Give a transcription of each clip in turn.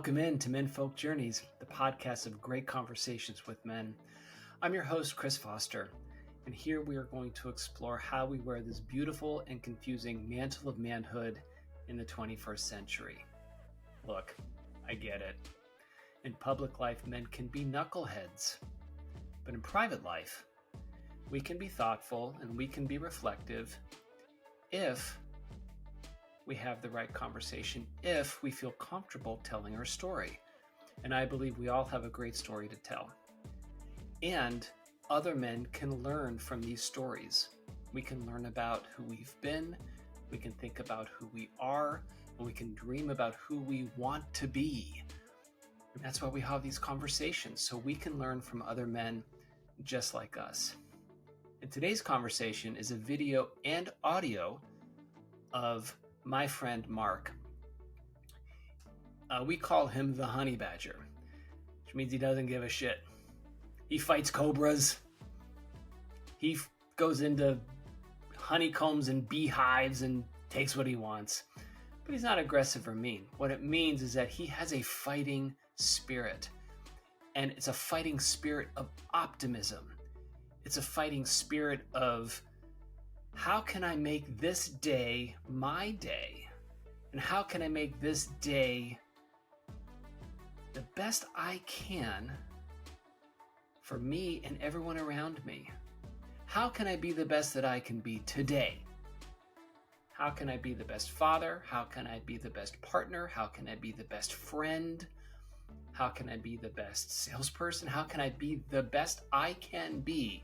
Welcome in to Men Folk Journeys, the podcast of great conversations with men. I'm your host, Chris Foster, and here we are going to explore how we wear this beautiful and confusing mantle of manhood in the 21st century. Look, I get it. In public life, men can be knuckleheads, but in private life, we can be thoughtful and we can be reflective if we have the right conversation, if we feel comfortable telling our story. And I believe we all have a great story to tell. And other men can learn from these stories. We can learn about who we've been, we can think about who we are, and we can dream about who we want to be. And that's why we have these conversations, so we can learn from other men just like us. And today's conversation is a video and audio of my friend Mark. We call him the honey badger, which means he doesn't give a shit. He fights cobras. He goes into honeycombs and beehives and takes what he wants. But he's not aggressive or mean. What it means is that he has a fighting spirit. And it's a fighting spirit of optimism. It's a fighting spirit of, how can I make this day my day? And how can I make this day the best I can for me and everyone around me? How can I be the best that I can be today? How can I be the best father? How can I be the best partner? How can I be the best friend? How can I be the best salesperson? How can I be the best I can be?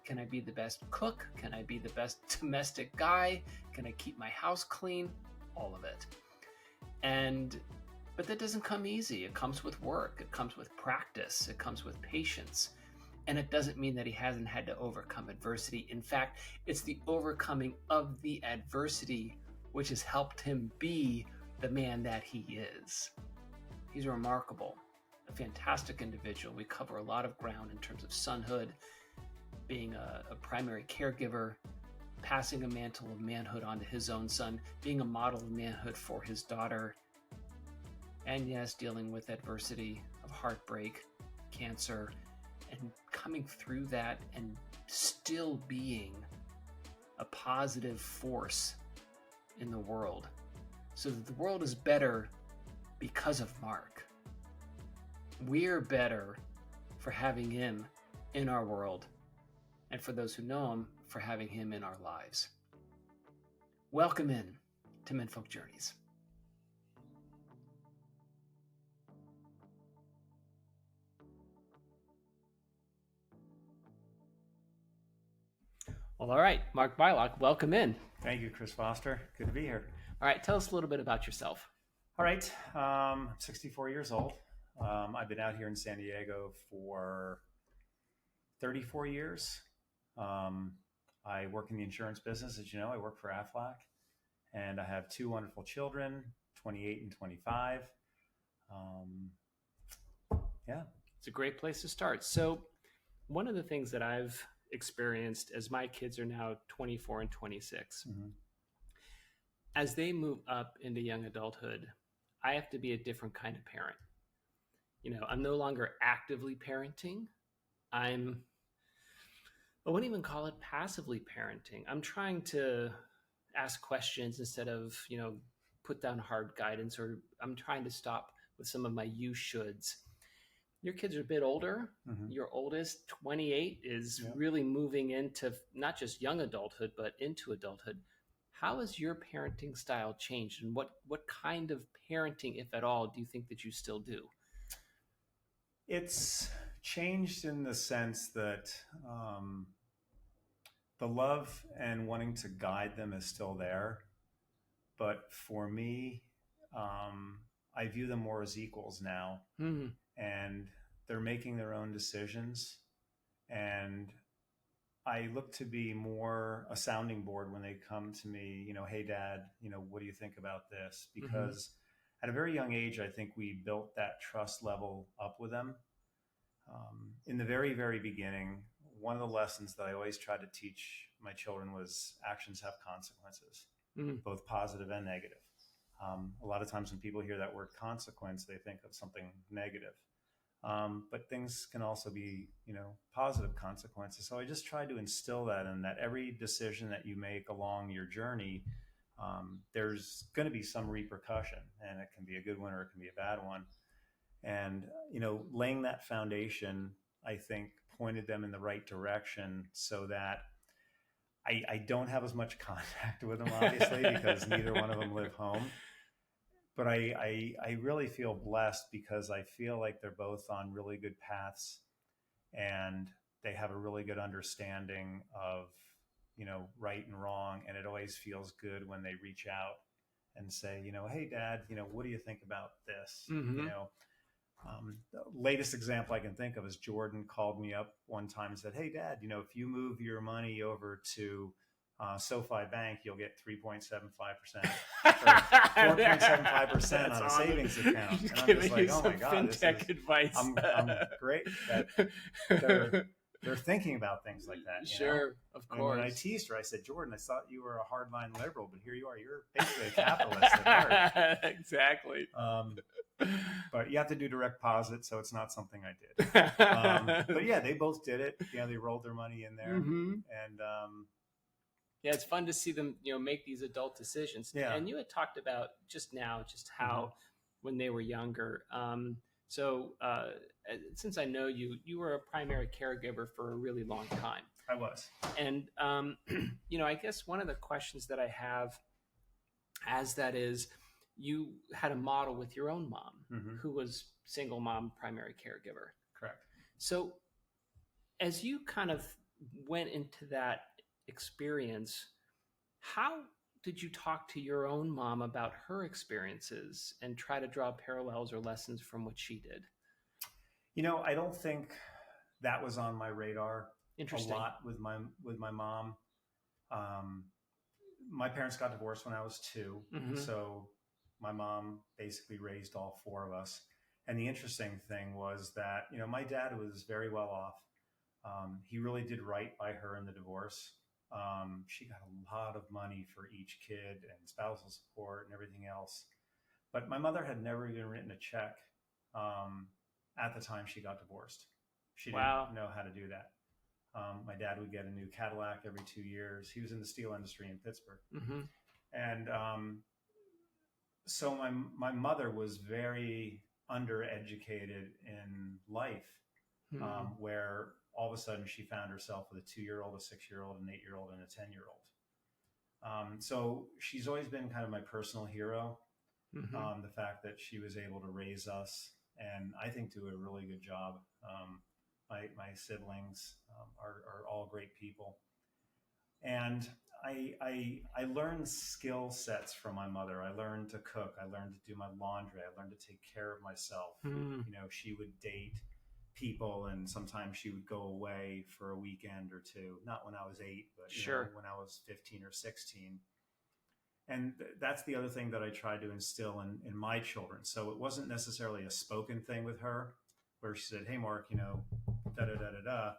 Can I be the best cook? Can I be the best domestic guy? Can I keep my house clean? All of it. But that doesn't come easy. It comes with work. It comes with practice. It comes with patience. And it doesn't mean that he hasn't had to overcome adversity. In fact, it's the overcoming of the adversity which has helped him be the man that he is. He's remarkable, a fantastic individual. We cover a lot of ground in terms of sonhood, being a primary caregiver, passing a mantle of manhood onto his own son, being a model of manhood for his daughter, and yes, dealing with adversity of heartbreak, cancer, and coming through that and still being a positive force in the world, so that the world is better because of Mark. We're better for having him in our world, and for those who know him, for having him in our lives. Welcome in to Men Folk Journeys. Well, all right, Mark Bylock, welcome in. Thank you, Chris Foster. Good to be here. All right, tell us a little bit about yourself. All right, I'm 64 years old. I've been out here in San Diego for 34 years. I work in the insurance business. As you know, I work for Aflac, and I have two wonderful children, 28 and 25. Yeah. It's a great place to start. So one of the things that I've experienced as my kids are now 24 and 26, as they move up into young adulthood, I have to be a different kind of parent. You know, I'm no longer actively parenting. I wouldn't even call it passively parenting. I'm trying to ask questions instead of, put down hard guidance, or I'm trying to stop with some of my you shoulds. Your kids are a bit older. Mm-hmm. Your oldest, 28, is really moving into not just young adulthood, but into adulthood. How has your parenting style changed, and what kind of parenting, if at all, do you think that you still do? It's changed in the sense that the love and wanting to guide them is still there. But for me, I view them more as equals now. Mm-hmm. And they're making their own decisions. And I look to be more a sounding board when they come to me, hey, Dad, what do you think about this? Because at a very young age, I think we built that trust level up with them. In the very, very beginning, one of the lessons that I always tried to teach my children was actions have consequences, both positive and negative. A lot of times when people hear that word consequence, they think of something negative. But things can also be, positive consequences. So I just try to instill that in that every decision that you make along your journey, there's going to be some repercussion, and it can be a good one or it can be a bad one. And, laying that foundation, I think, pointed them in the right direction so that I don't have as much contact with them, obviously, because neither one of them live home. But I really feel blessed because I feel like they're both on really good paths, and they have a really good understanding of, right and wrong. And it always feels good when they reach out and say, hey, Dad, what do you think about this? Mm-hmm. The latest example I can think of is Jordan called me up one time and said, hey, Dad, if you move your money over to SoFi Bank, you'll get 3.75% or 4.75% on a savings account. And I'm just like, oh my God, fintech advice. I'm great that they're thinking about things like that. Sure, of course. And when I teased her, I said, Jordan, I thought you were a hardline liberal, but here you are. You're basically a capitalist at heart. Exactly. But you have to do direct deposit, so it's not something I did. But yeah, they both did it. They rolled their money in there, mm-hmm. and yeah, it's fun to see them, make these adult decisions. Yeah. And you had talked about just now, just how mm-hmm. when they were younger. So since I know you, you were a primary caregiver for a really long time. I was. And, I guess one of the questions that I have as that is, you had a model with your own mom mm-hmm. who was single mom, primary caregiver. Correct. So as you kind of went into that experience, how did you talk to your own mom about her experiences and try to draw parallels or lessons from what she did? I don't think that was on my radar a lot with my mom. My parents got divorced when I was 2. Mm-hmm. So my mom basically raised all 4 of us. And the interesting thing was that, my dad was very well off. He really did right by her in the divorce. She got a lot of money for each kid and spousal support and everything else. But my mother had never even written a check at the time she got divorced. She didn't know how to do that. My dad would get a new Cadillac every 2 years. He was in the steel industry in Pittsburgh. Mm-hmm. And so my mother was very undereducated in life, Mm-hmm. where all of a sudden she found herself with a 2-year-old, a 6-year-old, an 8-year-old, and a 10-year-old. So she's always been kind of my personal hero. Mm-hmm. The fact that she was able to raise us, and I think do a really good job. My siblings are all great people. And I learned skill sets from my mother. I learned to cook. I learned to do my laundry. I learned to take care of myself. Mm. She would date people, and sometimes she would go away for a weekend or 2. Not when I was 8, but Sure. When I was 15 or 16. And that's the other thing that I tried to instill in my children. So it wasn't necessarily a spoken thing with her, where she said, "Hey, Mark, da da da da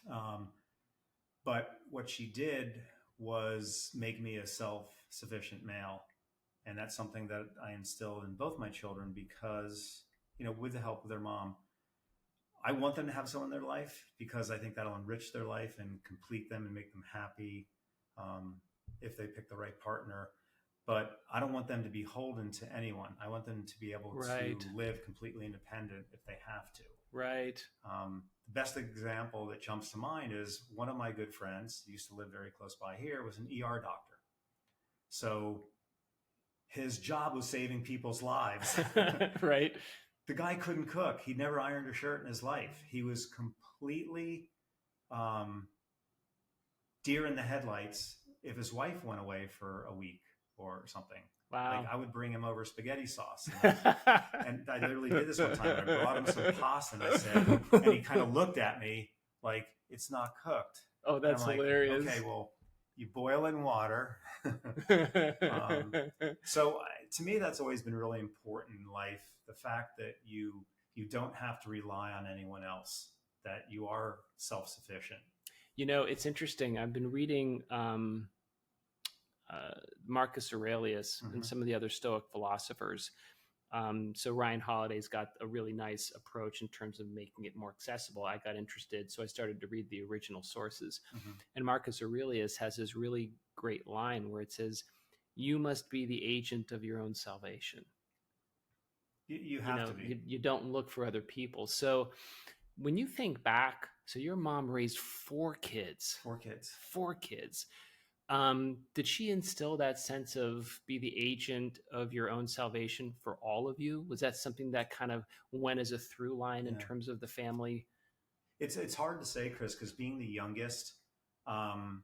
da." But what she did was make me a self-sufficient male. And that's something that I instilled in both my children because, with the help of their mom, I want them to have someone in their life because I think that'll enrich their life and complete them and make them happy if they pick the right partner. But I don't want them to be beholden to anyone. I want them to be able to live completely independent if they have to. Right. The best example that jumps to mind is one of my good friends, used to live very close by here, was an ER doctor. So his job was saving people's lives. Right. The guy couldn't cook. He'd never ironed a shirt in his life. He was completely deer in the headlights if his wife went away for a week or something. Wow. Like I would bring him over spaghetti sauce. And I literally did this one time. I brought him some pasta and I said, and he kind of looked at me like, it's not cooked. Oh, that's hilarious. Okay, well, you boil in water. So to me, that's always been really important in life. The fact that you don't have to rely on anyone else, that you are self-sufficient. It's interesting. I've been reading Marcus Aurelius and some of the other Stoic philosophers. So Ryan Holiday's got a really nice approach in terms of making it more accessible. I got interested, so I started to read the original sources. And Marcus Aurelius has this really great line where it says, "You must be the agent of your own salvation." You have to be. You don't look for other people. So when you think back, so your mom raised 4 kids. 4 kids. 4 kids. Did she instill that sense of be the agent of your own salvation for all of you? Was that something that kind of went as a through line in terms of the family? It's hard to say, Chris, because being the youngest, at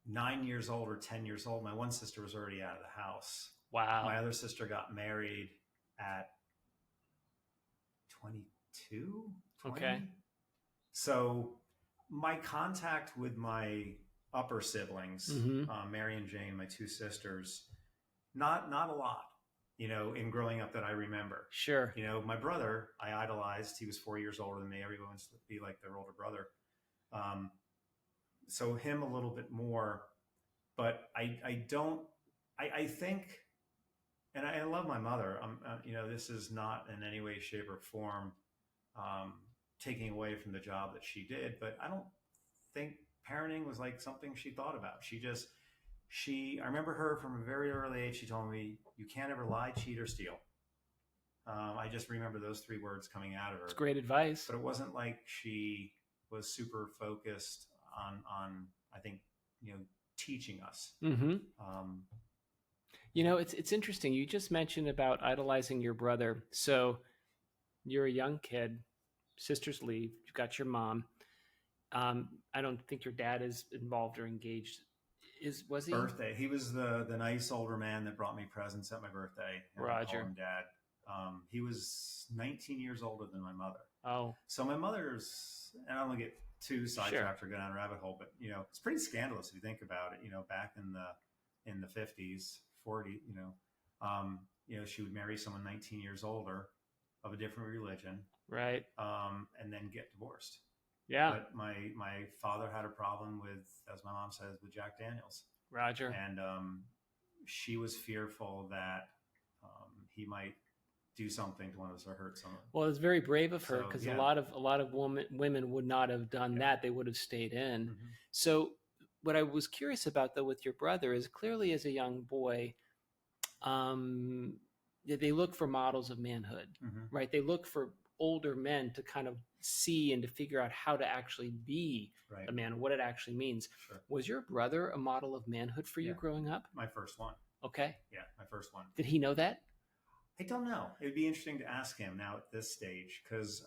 9 years old or 10 years old, my one sister was already out of the house. Wow. My other sister got married at 22, 20. Okay. So my contact with my upper siblings, Mary and Jane, my 2 sisters, not a lot, in growing up that I remember. Sure. My brother, I idolized. He was 4 years older than me. Everyone wants to be like their older brother. So him a little bit more, but I think, and I love my mother. This is not in any way, shape, or form taking away from the job that she did, but I don't think parenting was like something she thought about. I remember her from a very early age. She told me, "You can't ever lie, cheat, or steal." I just remember those 3 words coming out of her. It's great advice. But it wasn't like she was super focused on I think, teaching us. It's interesting. You just mentioned about idolizing your brother. So you're a young kid, sisters leave, you've got your mom. I don't think your dad is involved or engaged. Was he? Birthday. He was the nice older man that brought me presents at my birthday. And Roger. I call him Dad. He was 19 years older than my mother. Oh. So my mother's, and I don't want to get too sidetracked or go down a rabbit hole, but it's pretty scandalous if you think about it. Back in the 50s, 40, she would marry someone 19 years older of a different religion, right? And then get divorced. Yeah. But my father had a problem with, as my mom says, with Jack Daniels. Roger. And she was fearful that he might do something to one of us or hurt someone. Well, it's very brave of her, because a lot of women would not have done that. They would have stayed in. So what I was curious about, though, with your brother is clearly as a young boy, they look for models of manhood, right? They look for older men to kind of see and to figure out how to actually be a man, what it actually means. Sure. Was your brother a model of manhood for you growing up? My first one. Okay. Yeah, my first one. Did he know that? I don't know. It'd be interesting to ask him now at this stage, because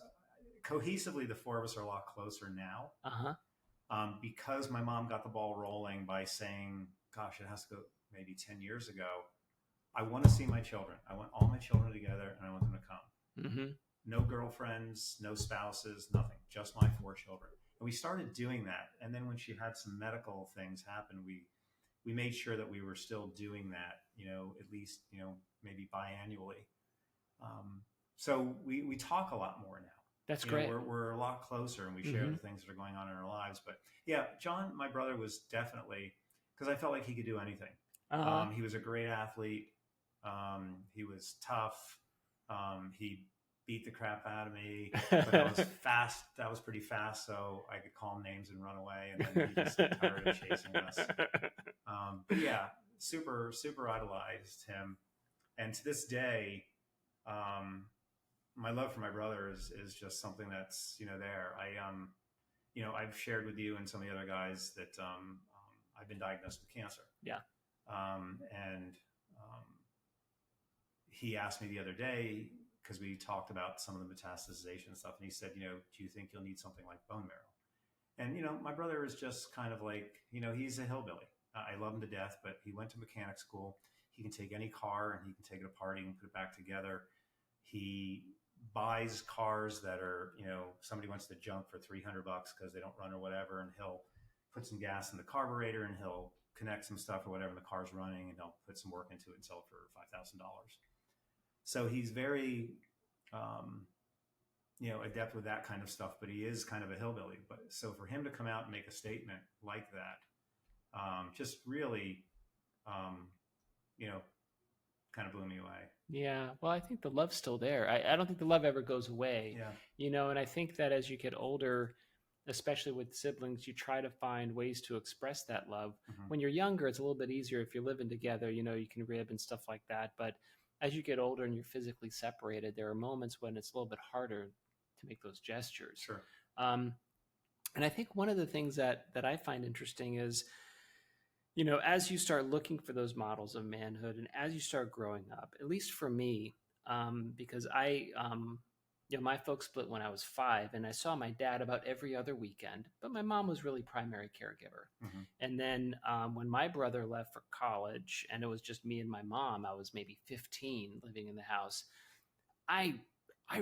cohesively the 4 of us are a lot closer now. Because my mom got the ball rolling by saying, gosh, it has to go maybe 10 years ago. I want to see my children. I want all my children together, and I want them to come. No girlfriends, no spouses, nothing. Just my 4 children. And we started doing that. And then when she had some medical things happen, we made sure that we were still doing that, at least, maybe biannually. So we talk a lot more now. That's great. We're a lot closer, and we share the things that are going on in our lives. But yeah, John, my brother, was definitely, because I felt like he could do anything. He was a great athlete. He was tough. He beat the crap out of me, but that was fast. That was pretty fast, so I could call him names and run away, and then he just got tired of chasing us. But yeah, super idolized him, and to this day, my love for my brother is just something that's there. I've shared with you and some of the other guys that I've been diagnosed with cancer. Yeah, and he asked me the other day, because we talked about some of the metastasization stuff, and he said, do you think you'll need something like bone marrow? And my brother is just kind of like, he's a hillbilly. I love him to death, but he went to mechanic school. He can take any car and he can take it apart and put it back together. He buys cars that are, somebody wants to junk for $300 because they don't run or whatever, and he'll put some gas in the carburetor and he'll connect some stuff or whatever, and the car's running, and he'll put some work into it and sell it for $5,000. So he's very, adept with that kind of stuff, but he is kind of a hillbilly. But so for him to come out and make a statement like that, just really, um, kind of blew me away. Yeah. Well, I think the love's still there. I don't think the love ever goes away, Yeah. and I think that as you get older, especially with siblings, you try to find ways to express that love. Mm-hmm. When you're younger, it's a little bit easier if you're living together, you can rib and stuff like that. But as you get older and you're physically separated, there are moments when it's a little bit harder to make those gestures. Sure. Um, and I think one of the things that I find interesting is, as you start looking for those models of manhood and as you start growing up, at least for me, because my folks split when I was 5, and I saw my dad about every other weekend, but my mom was really primary caregiver. Mm-hmm. And then when my brother left for college and it was just me and my mom, I was maybe 15 living in the house. I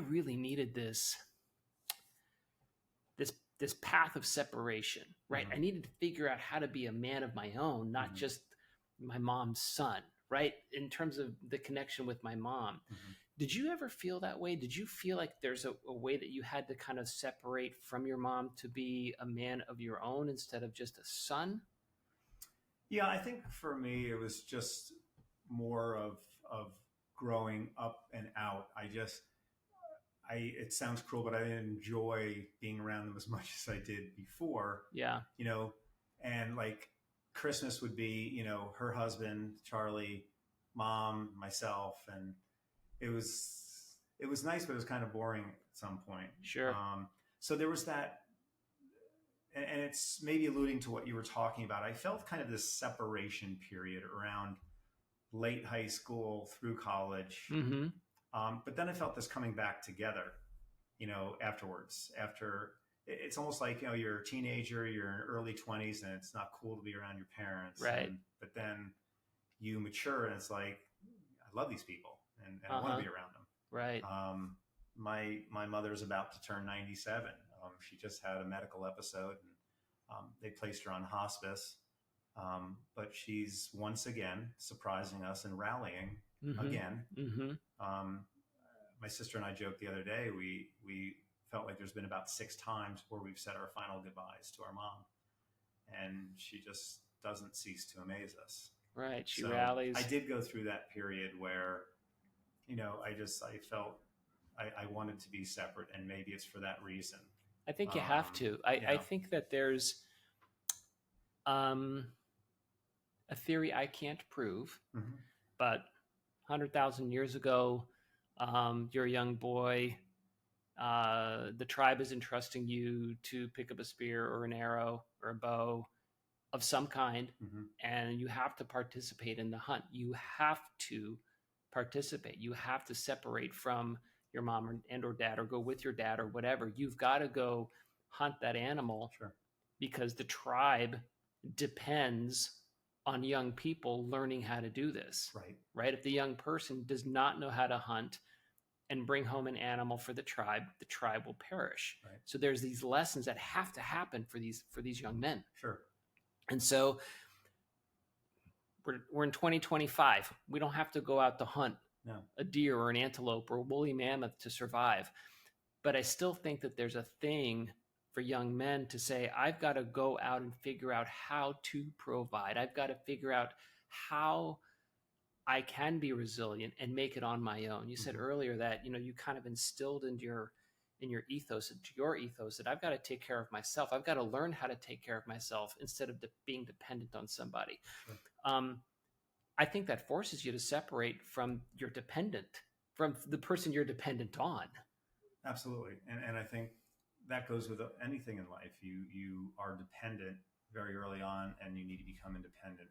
really needed this path of separation, right? Mm-hmm. I needed to figure out how to be a man of my own, not mm-hmm. just my mom's son, right? In terms of the connection with my mom. Mm-hmm. Did you ever feel that way? Did you feel like there's a way that you had to kind of separate from your mom to be a man of your own instead of just a son? Yeah, I think for me it was just more of growing up and out. It sounds cruel, but I didn't enjoy being around them as much as I did before. Yeah. And like Christmas would be, her husband, Charlie, mom, myself, and it was nice, but it was kind of boring at some point. Sure. So there was that, and it's maybe alluding to what you were talking about. I felt kind of this separation period around late high school through college. Mm-hmm. But then I felt this coming back together, afterwards. After it's almost like, you're a teenager, you're in early 20s, and it's not cool to be around your parents. Right. But then you mature, and it's like, I love these people, and I want to be around them. Right. My mother's about to turn 97. She just had a medical episode, and they placed her on hospice. But she's once again surprising us and rallying again. Mm-hmm. My sister and I joked the other day, we felt like there's been about 6 times where we've said our final goodbyes to our mom, and she just doesn't cease to amaze us. Right. She rallies. I did go through that period where, I felt I wanted to be separate, and maybe it's for that reason. I think you have to. I think that there's a theory I can't prove, mm-hmm. but 100,000 years ago, you're a young boy. The tribe is entrusting you to pick up a spear or an arrow or a bow of some kind, mm-hmm. and you have to participate in the hunt. You have to participate. You have to separate from your mom or dad, or go with your dad or whatever. You've got to go hunt that animal. Sure. Because the tribe depends on young people learning how to do this. Right? If the young person does not know how to hunt and bring home an animal for the tribe will perish. Right. So there's these lessons that have to happen for these young men. Sure. And so we're in 2025. We don't have to go out to hunt a deer or an antelope or a woolly mammoth to survive. But I still think that there's a thing for young men to say, I've got to go out and figure out how to provide. I've got to figure out how I can be resilient and make it on my own. You said earlier that, you kind of instilled into your ethos that I've got to take care of myself. I've got to learn how to take care of myself instead of being dependent on somebody. Sure. I think that forces you to separate from the person you're dependent on. Absolutely. And I think that goes with anything in life. You are dependent very early on, and you need to become independent.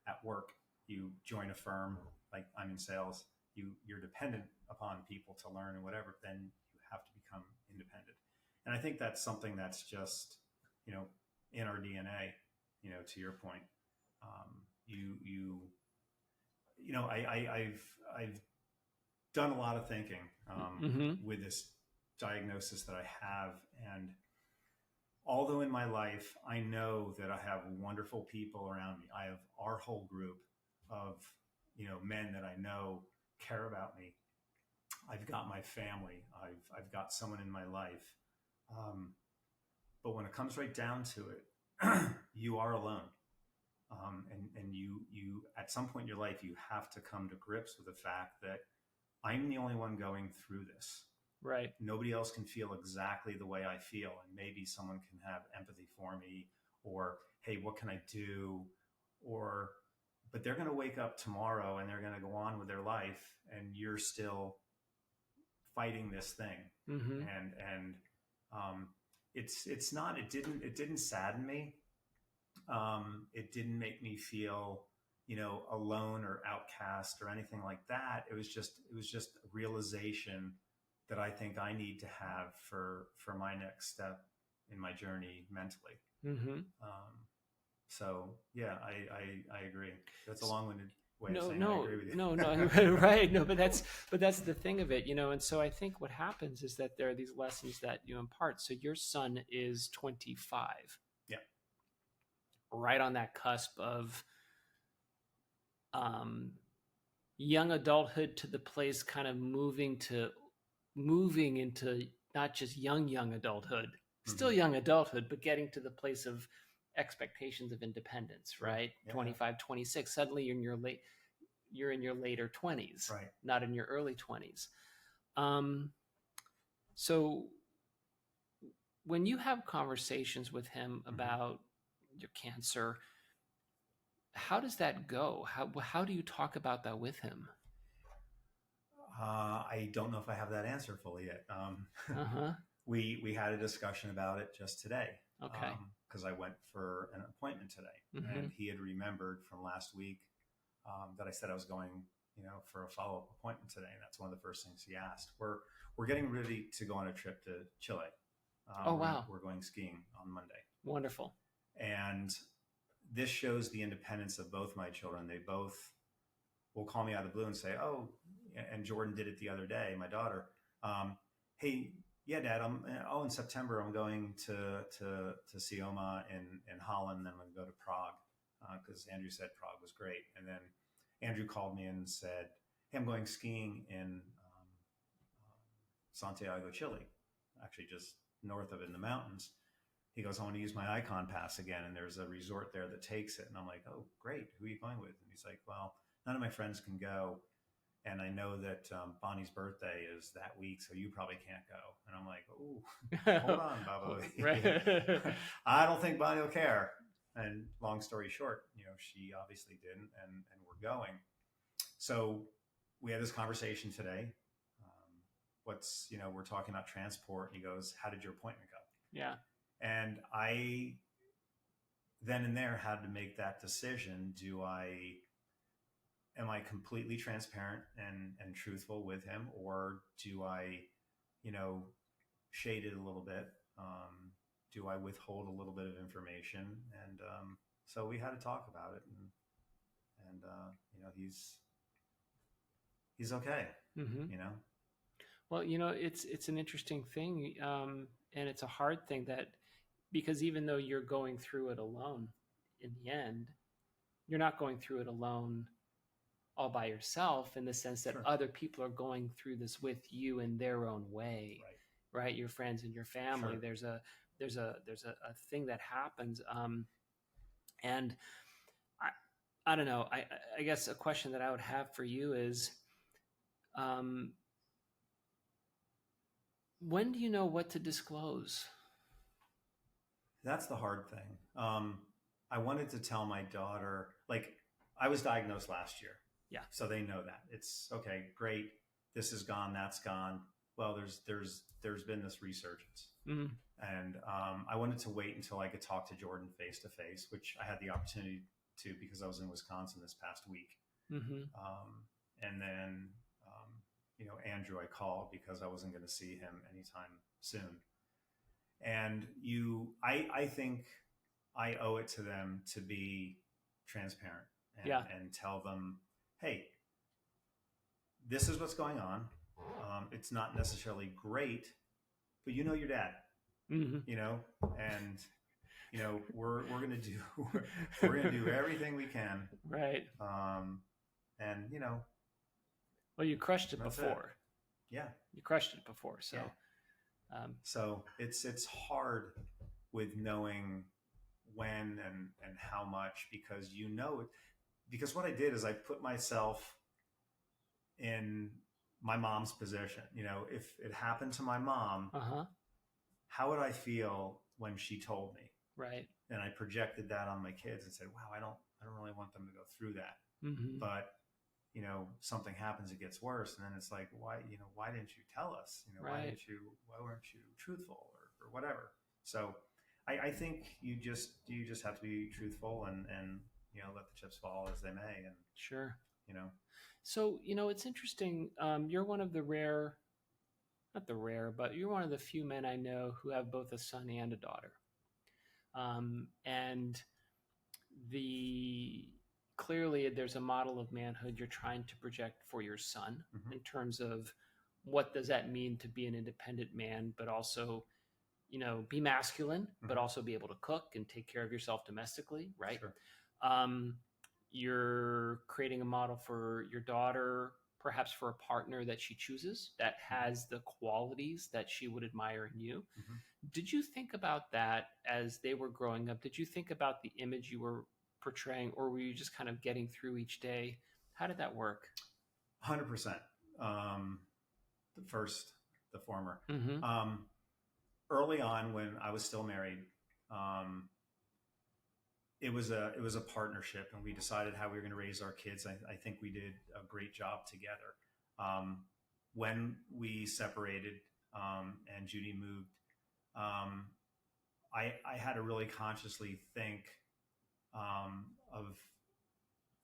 At work, you join a firm, like I'm in sales, you're dependent upon people to learn and whatever, then you have to become independent. And I think that's something that's just, in our DNA, to your point. I've done a lot of thinking with this diagnosis that I have, and although in my life I know that I have wonderful people around me, I have our whole group of men that I know care about me. I've got my family. I've got someone in my life. But when it comes right down to it, you are alone. and you at some point in your life, you have to come to grips with the fact that I'm the only one going through this. Right. Nobody else can feel exactly the way I feel. And maybe someone can have empathy for me, or, hey, what can I do? But they're going to wake up tomorrow and they're going to go on with their life, and you're still fighting this thing. Mm-hmm. It didn't sadden me. It didn't make me feel, alone or outcast or anything like that. It was just a realization that I think I need to have for my next step in my journey mentally. Mm-hmm. So yeah, I agree. That's a long-winded way of saying no, I agree with you. no, right. No, but that's the thing of it, and so I think what happens is that there are these lessons that you impart. So your son is 25. Yeah. Right on that cusp of young adulthood to the place kind of moving into not just young adulthood, still young adulthood, but getting to the place of expectations of independence, right? Yeah. 25, 26, suddenly you're in your later 20s, right? Not in your early 20s. So when you have conversations with him about your cancer, how does that go? How do you talk about that with him? I don't know if I have that answer fully yet. We had a discussion about it just today. Okay. Because I went for an appointment today, and he had remembered from last week that I said I was going, for a follow-up appointment today, and that's one of the first things he asked. We're getting ready to go on a trip to Chile. Wow. We're going skiing on Monday. Wonderful. And this shows the independence of both my children. They both will call me out of the blue and say, "Oh," and Jordan did it the other day, my daughter. "Hey, yeah, Dad, in September I'm going to see Oma in Holland, and then I'm going to go to Prague," because Andrew said Prague was great. And then Andrew called me and said, "Hey, I'm going skiing in Santiago, Chile, actually just north of it in the mountains." He goes, "I want to use my Icon Pass again, and there's a resort there that takes it." And I'm like, "Oh, great. Who are you going with?" And he's like, "Well, none of my friends can go. And I know that Bonnie's birthday is that week, so you probably can't go." And I'm like, "Oh, hold on, Baba." Right. I don't think Bonnie will care. And long story short, she obviously didn't, and we're going. So we had this conversation today. We're talking about transport. And he goes, "How did your appointment go?" Yeah. And I then and there had to make that decision. Am I completely transparent and truthful with him, or do I, shade it a little bit? Do I withhold a little bit of information? And so we had to talk about it, and he's okay. Well, it's an interesting thing, and it's a hard thing because even though you're going through it alone, in the end, you're not going through it alone all by yourself, in the sense that Sure. other people are going through this with you in their own way, right? Your friends and your family. Sure. There's a thing that happens, and I don't know. I guess a question that I would have for you is, when do you know what to disclose? That's the hard thing. I wanted to tell my daughter, I was diagnosed last year. Yeah. So they know that. It's okay, great. This is gone, that's gone. Well, there's been this resurgence. Mm-hmm. And I wanted to wait until I could talk to Jordan face to face, which I had the opportunity to because I was in Wisconsin this past week. Mm-hmm. And then, Andrew, I called because I wasn't going to see him anytime soon. And I think I owe it to them to be transparent and tell them, "Hey, this is what's going on. It's not necessarily great, but your dad, Mm-hmm. and we're gonna do everything we can, right? And well, you crushed it before. Yeah, you crushed it before. So, so it's hard with knowing when and how much, because because what I did is I put myself in my mom's position. If it happened to my mom, how would I feel when she told me? Right. And I projected that on my kids and said, wow, I don't really want them to go through that. But something happens, it gets worse. And then it's like, why didn't you tell us? Right. Why weren't you truthful or whatever? So I think you just have to be truthful and let the chips fall as they may. And sure. So, it's interesting. You're one of the rare, not the rare, but you're one of the few men I know who have both a son and a daughter. And clearly there's a model of manhood you're trying to project for your son in terms of what does that mean to be an independent man, but also, be masculine, but also be able to cook and take care of yourself domestically. Right. Sure. You're creating a model for your daughter, perhaps for a partner that she chooses that has the qualities that she would admire in you. Did you think about that as they were growing up? Did you think about the image you were portraying, or were you just kind of getting through each day? How did that work? 100%. The former. Early on, when I was still married, it was a partnership, and we decided how we were going to raise our kids. I think we did a great job together. When we separated and Judy moved, I had to really consciously think of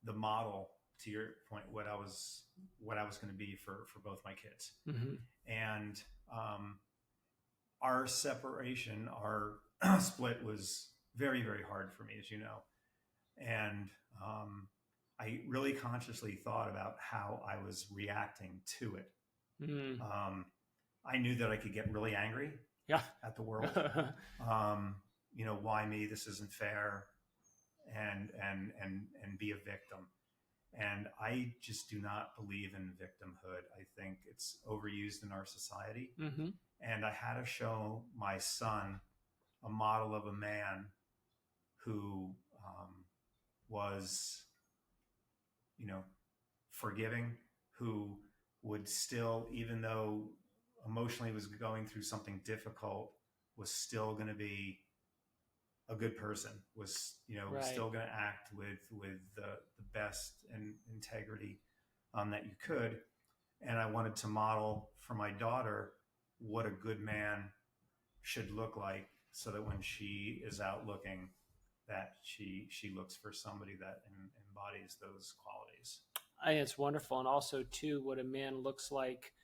the model, to your point, what I was going to be for both my kids. And our separation, our split was very, very hard for me, as you know. And I really consciously thought about how I was reacting to it. I knew that I could get really angry at the world. Why me? This isn't fair. And be a victim. And I just do not believe in victimhood. I think it's overused in our society. And I had to show my son a model of a man who was, forgiving, who would still, even though emotionally was going through something difficult, was still going to be a good person, was, Right. still going to act with the best and integrity that you could. And I wanted to model for my daughter what a good man should look like, so that when she is out looking, that she looks for somebody that embodies those qualities. I think it's wonderful. And also too, what a man looks like,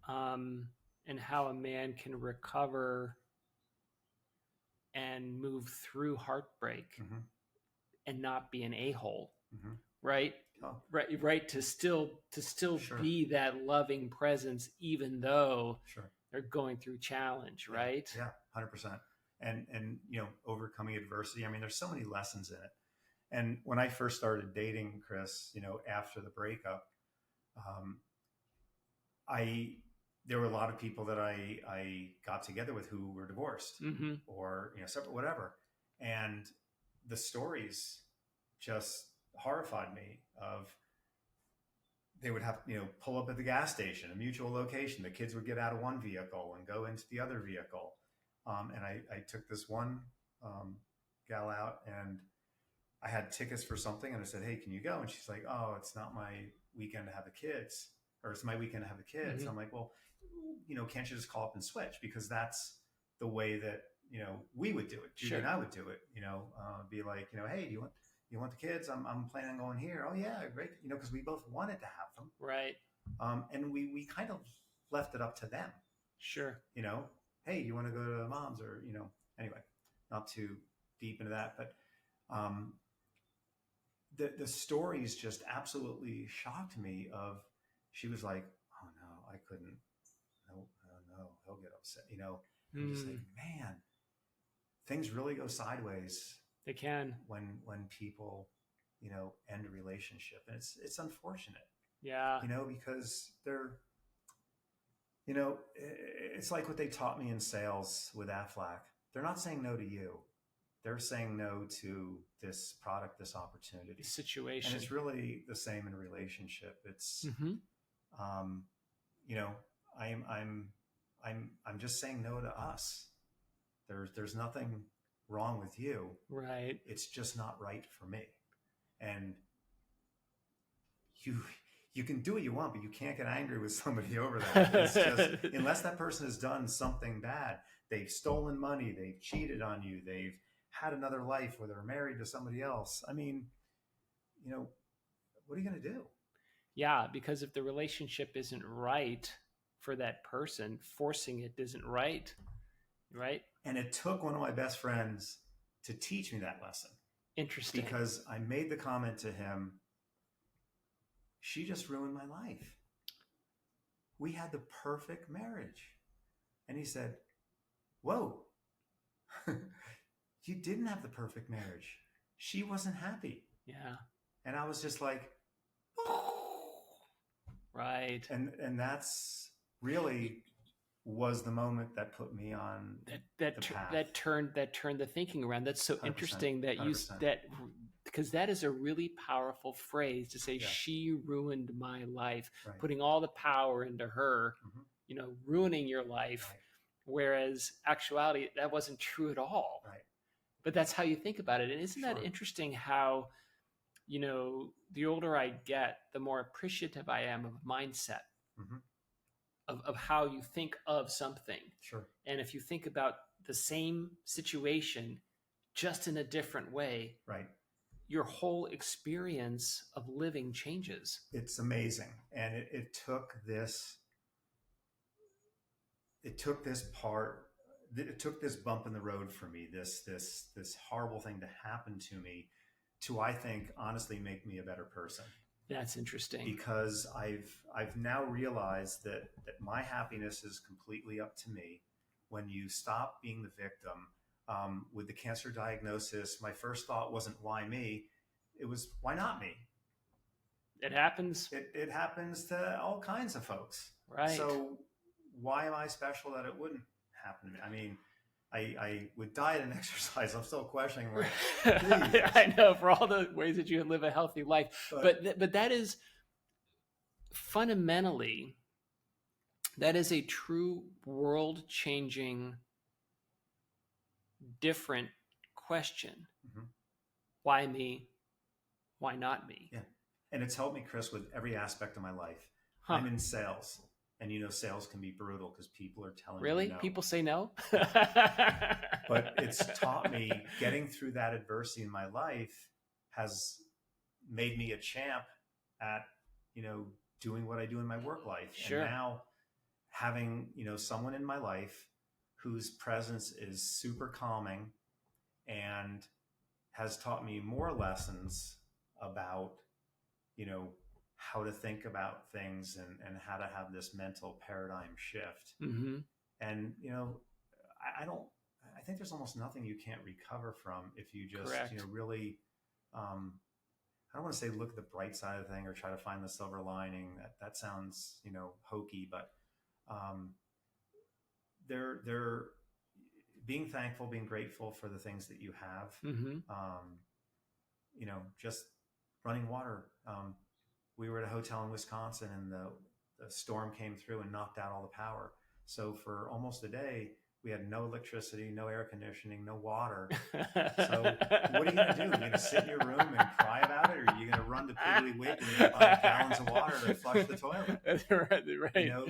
and how a man can recover and move through heartbreak and not be an a-hole. Right. Right. To still Sure. be that loving presence, even though Sure. they're going through challenge. Right. Yeah. 100%. And overcoming adversity. I mean, there's so many lessons in it. And when I first started dating Chris, after the breakup, there were a lot of people that I got together with who were divorced or, separate, whatever. And the stories just horrified me. Of they would have, pull up at the gas station, a mutual location. The kids would get out of one vehicle and go into the other vehicle. And I took this one gal out, and I had tickets for something, and I said, "Hey, can you go?" And she's like, "Oh, it's not my weekend to have the kids, or it's my weekend to have the kids." I'm like, "Well, can't you just call up and switch?" Because that's the way that, we would do it. Judy Sure. and I would do it, be like, "Hey, do you want the kids? I'm planning on going here." "Oh yeah, great." Because we both wanted to have them. Right. And we kind of left it up to them. Sure. "Hey, you want to go to mom's?" Or, anyway, not too deep into that, but the stories just absolutely shocked me. Of she was like, "Oh no, I couldn't. No, he'll get upset." I'm just like, man, things really go sideways. They can. When people, end a relationship, and it's unfortunate. Yeah. Because they're, it's like what they taught me in sales with Aflac. They're not saying no to you. they're saying no to this product, this opportunity. Situation. And it's really the same in a relationship. It's, you know, I'm just saying no to us. There's nothing wrong with you. Right. It's just not right for me. And you can do what you want, but you can't get angry with somebody over that. It's just, unless that person has done something bad, they've stolen money, they've cheated on you, they've had another life where they're married to somebody else. I mean, you know, what are you going to do? Yeah, because if the relationship isn't right for that person, forcing it isn't right. Right. And it took one of my best friends to teach me that lesson. Interesting. Because I made the comment to him, she just ruined my life. We had the perfect marriage. And he said, whoa, you didn't have the perfect marriage. She wasn't happy. Yeah. And I was just like, right. And that's really was the moment that put me on that turned the thinking around. That's so 100%, interesting that 100%. Because that is a really powerful phrase to say, yeah. She ruined my life, right. Putting all the power into her, you know, ruining your life. Right. Whereas actuality, that wasn't true at all. Right. But that's how you think about it. And isn't that interesting how, you know, the older I get, the more appreciative I am of mindset. Of how you think of something. Sure. And if you think about the same situation just in a different way, right, your whole experience of living changes. It's amazing. And it took this bump in the road for me, this horrible thing to happen to me, to, I think, honestly make me a better person. That's interesting. Because I've now realized that my happiness is completely up to me. When you stop being the victim, with the cancer diagnosis, my first thought wasn't why me, it was why not me? It happens. It happens to all kinds of folks. Right. So why am I special that it wouldn't happen to me? I mean, I with diet and exercise, I'm still questioning. Like, I know, for all the ways that you live a healthy life, but that is fundamentally, that is a true world-changing, different question. Why me? Why not me? Yeah, and it's helped me, Chris, with every aspect of my life. I'm in sales. And you know, sales can be brutal because people are telling you no. People say no? But it's taught me, getting through that adversity in my life has made me a champ at, you know, doing what I do in my work life. Sure. And now having, you know, someone in my life whose presence is super calming and has taught me more lessons about, you know, how to think about things and how to have this mental paradigm shift. And, you know, I think there's almost nothing you can't recover from if you just, Correct. You know, really, I don't want to say look at the bright side of the thing or try to find the silver lining. That sounds, you know, hokey, but they're being thankful, being grateful for the things that you have. You know, just running water. We were at a hotel in Wisconsin, and the storm came through and knocked out all the power. So for almost a day, we had no electricity, no air conditioning, no water. So what are you going to do? You're going to sit in your room and cry about it, or are you going to run to Piggly Wiggly and buy gallons of water to flush the toilet? Right. You know,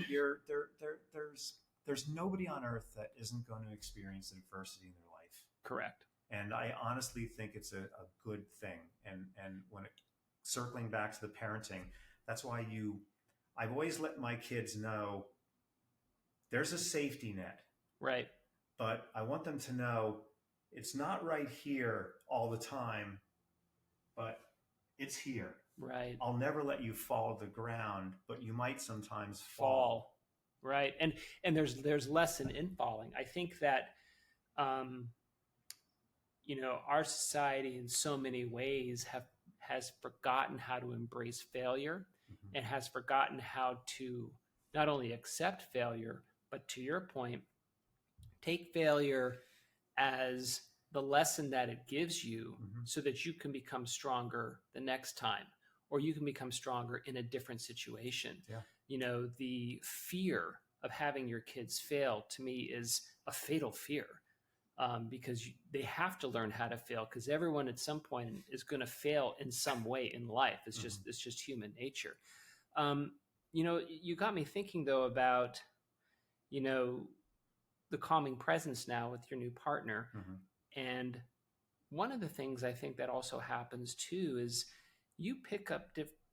there's nobody on earth that isn't going to experience adversity in their life. Correct. And I honestly think it's a good thing. And when it, circling back to the parenting, that's why I've always let my kids know there's a safety net. Right. But I want them to know it's not right here all the time, but it's here. Right. I'll never let you fall to the ground, but you might sometimes fall. Right. And there's lesson in falling. I think that, you know, our society in so many ways has forgotten how to embrace failure, and has forgotten how to not only accept failure, but to your point, take failure as the lesson that it gives you Mm-hmm. so that you can become stronger the next time, or you can become stronger in a different situation. Yeah. You know, the fear of having your kids fail to me is a fatal fear, because they have to learn how to fail, because everyone at some point is going to fail in some way in life. It's Mm-hmm. just human nature. Um, you know, you got me thinking though about, you know, the calming presence now with your new partner. Mm-hmm. And one of the things I think that also happens too is you pick up,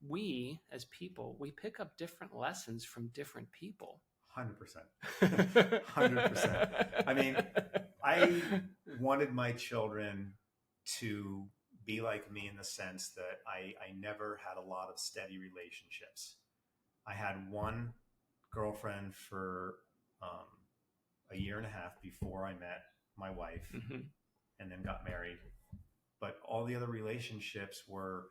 we as people, we pick up different lessons from different people. 100%. 100%. I mean, I wanted my children to be like me in the sense that I never had a lot of steady relationships. I had one girlfriend for a year and a half before I met my wife, Mm-hmm. and then got married. But all the other relationships were,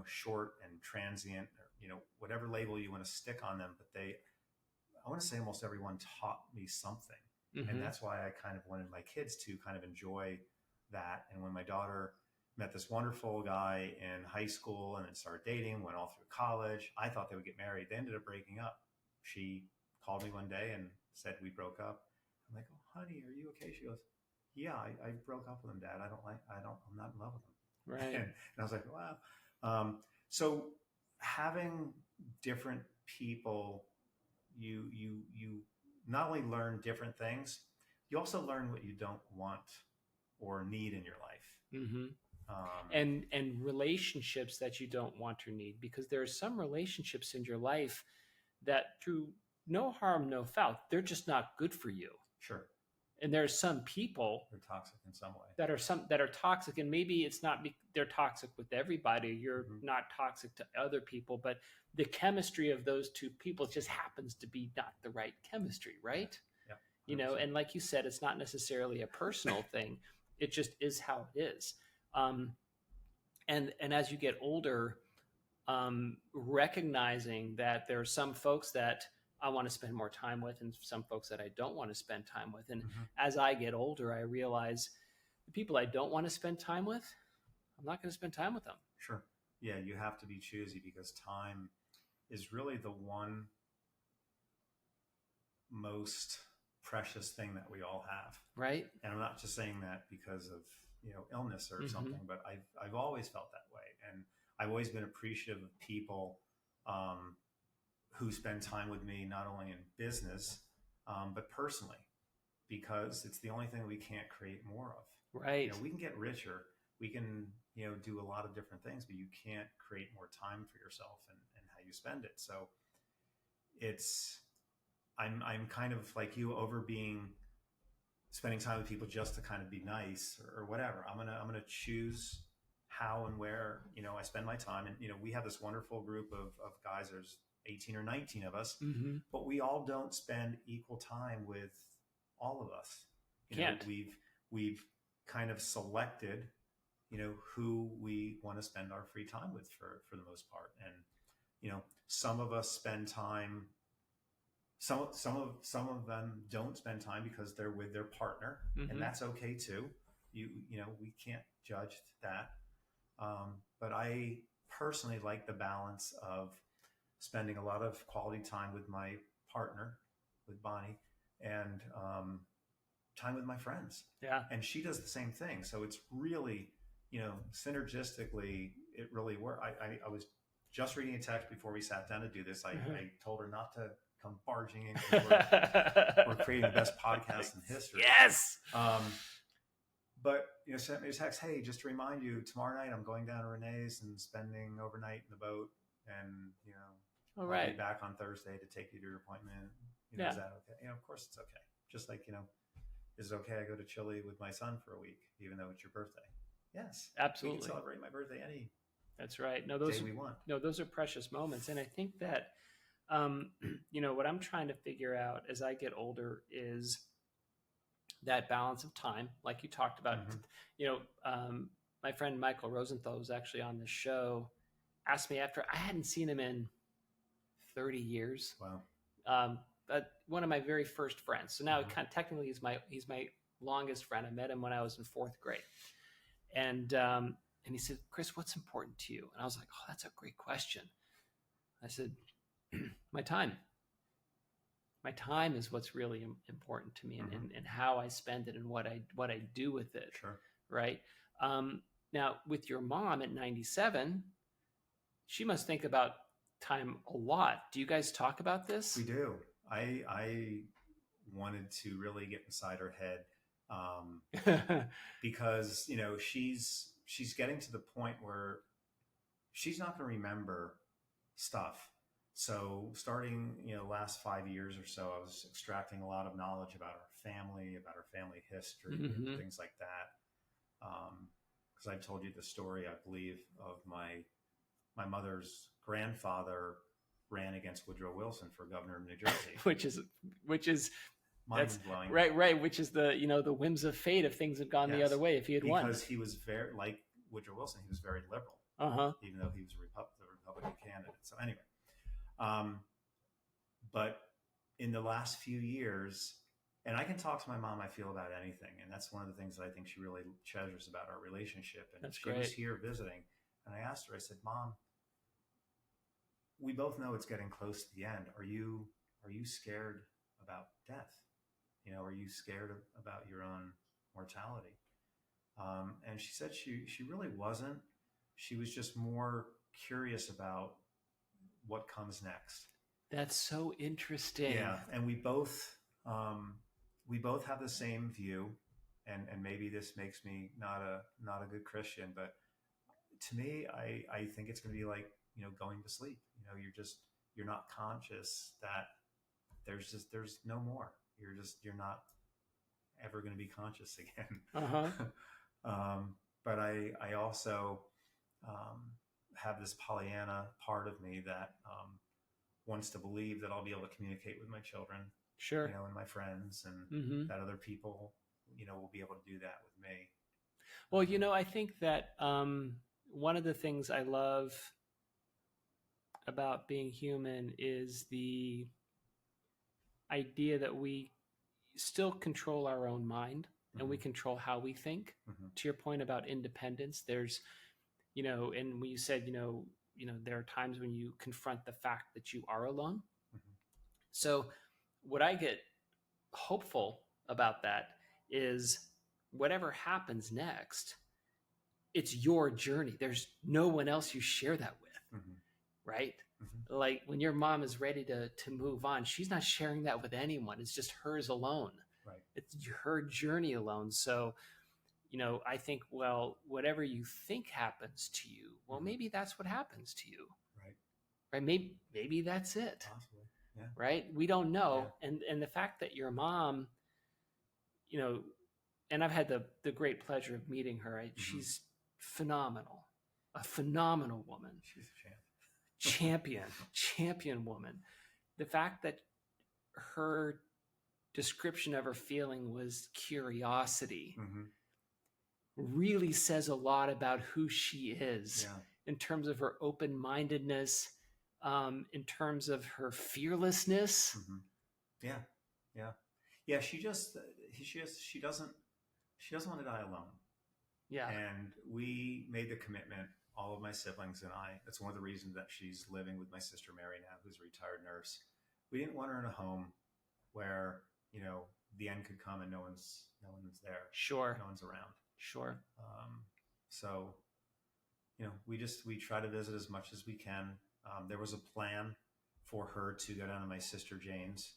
short and transient, or, whatever label you want to stick on them. But I want to say almost everyone taught me something. Mm-hmm. And that's why I kind of wanted my kids to kind of enjoy that. And when my daughter met this wonderful guy in high school and then started dating, went all through college, I thought they would get married. They ended up breaking up. She called me one day and said we broke up. I'm like, oh, honey, are you okay? She goes, yeah, I broke up with him, Dad. I'm not in love with him. Right. And I was like, wow. So having different people, you not only learn different things, you also learn what you don't want or need in your life. Mm-hmm. And relationships that you don't want or need, because there are some relationships in your life that, through no harm, no foul, they're just not good for you. Sure. And there's some people They're toxic in some way. that are toxic, and maybe it's not they're toxic with everybody. You're Mm-hmm. not toxic to other people, but the chemistry of those two people just happens to be not the right chemistry, right? Yeah. You know, and like you said, it's not necessarily a personal thing. It just is how it is. And as you get older, recognizing that there are some folks that I want to spend more time with and some folks that I don't want to spend time with. And Mm-hmm. as I get older, I realize the people I don't want to spend time with, I'm not going to spend time with them. Sure. Yeah, you have to be choosy, because time is really the one most precious thing that we all have. Right. And I'm not just saying that because of, illness or Mm-hmm. something, but I've always felt that way. And I've always been appreciative of people who spend time with me, not only in business, but personally, because it's the only thing we can't create more of. Right. We can get richer. We can, do a lot of different things, but you can't create more time for yourself and how you spend it. So I'm kind of like you, over spending time with people just to kind of be nice or whatever. I'm gonna choose how and where I spend my time. And we have this wonderful group of guys. There's 18 or 19 of us, mm-hmm. but we all don't spend equal time with all of us. We've kind of selected who we want to spend our free time with for the most part. And some of us spend time. Some of them don't spend time because they're with their partner, mm-hmm. and that's okay too. We can't judge that. But I personally like the balance of spending a lot of quality time with my partner, with Bonnie, and time with my friends. Yeah. And she does the same thing. So it's really, synergistically, it really worked. I was just reading a text before we sat down to do this. I told her not to come barging in. We're creating the best podcast in history. Yes. But sent me a text. Hey, just to remind you, tomorrow night I'm going down to Renee's and spending overnight in the boat, and All I'll right. be back on Thursday to take you to your appointment. Yeah. Is that okay? Of course it's okay. Just like is it okay I go to Chile with my son for a week, even though it's your birthday? Yes, absolutely. We can celebrate my birthday any. That's right. No, those are precious moments, and I think that what I'm trying to figure out as I get older is that balance of time, like you talked about. Mm-hmm. My friend Michael Rosenthal was actually on the show, asked me after I hadn't seen him in 30 years. Wow. But one of my very first friends. So now Mm-hmm. kind of technically he's my longest friend. I met him when I was in 4th grade. And he said, Chris, what's important to you? And I was like, oh, that's a great question. I said, my time. My time is what's really important to me, and how I spend it and what I do with it. Sure. Right. Now, with your mom at 97, she must think about time a lot. Do you guys talk about this? We do. I wanted to really get inside her head, because, you know, she's getting to the point where she's not going to remember stuff. So starting, you know, last 5 years or so, I was extracting a lot of knowledge about our family history, and things like that. Because I've told you the story, I believe, of my mother's grandfather ran against Woodrow Wilson for governor of New Jersey, which is mind blowing, right. Which is the, you know, the whims of fate if things had gone the other way, if he had won. Because he was very, like Woodrow Wilson, he was very liberal, even though he was the Republican candidate. So anyway, but in the last few years, and I can talk to my mom, I feel, about anything, and that's one of the things that I think she really treasures about our relationship. And that's she was here visiting, and I asked her, I said, Mom, we both know it's getting close to the end. Are you scared about death? You know, are you scared about your own mortality? And she said she really wasn't. She was just more curious about what comes next. That's so interesting. Yeah, and we both have the same view, and maybe this makes me not a good Christian, but to me, I think it's going to be like, you know, going to sleep. You know, you're not conscious that there's no more. You're not ever going to be conscious again. But I also have this Pollyanna part of me that wants to believe that I'll be able to communicate with my children, sure, you know, and my friends, and that other people, you know, will be able to do that with me. Well, you know, I think that one of the things I love about being human is the idea that we still control our own mind, and we control how we think. To your point about independence, there's, you know, and when you said, you know, there are times when you confront the fact that you are alone. So what I get hopeful about that is whatever happens next, it's your journey. There's no one else you share that with, right? Like when your mom is ready to move on, she's not sharing that with anyone. It's just hers alone. Right. It's her journey alone. So, you know, I think, well, whatever you think happens to you, well, maybe that's what happens to you. Right. Maybe that's it. Possibly. Yeah. Right. We don't know. Yeah. And the fact that your mom, you know, and I've had the great pleasure of meeting her. Right? She's phenomenal, a phenomenal woman. She's a champion woman. The fact that her description of her feeling was curiosity really says a lot about who she is in terms of her open-mindedness, in terms of her fearlessness. Yeah. She doesn't want to die alone. Yeah. And we made the commitment, all of my siblings and I. That's one of the reasons that she's living with my sister Mary now, who's a retired nurse. We didn't want her in a home where, you know, the end could come and no one's there. Sure. No one's around. Sure. So, you know, we try to visit as much as we can. There was a plan for her to go down to my sister Jane's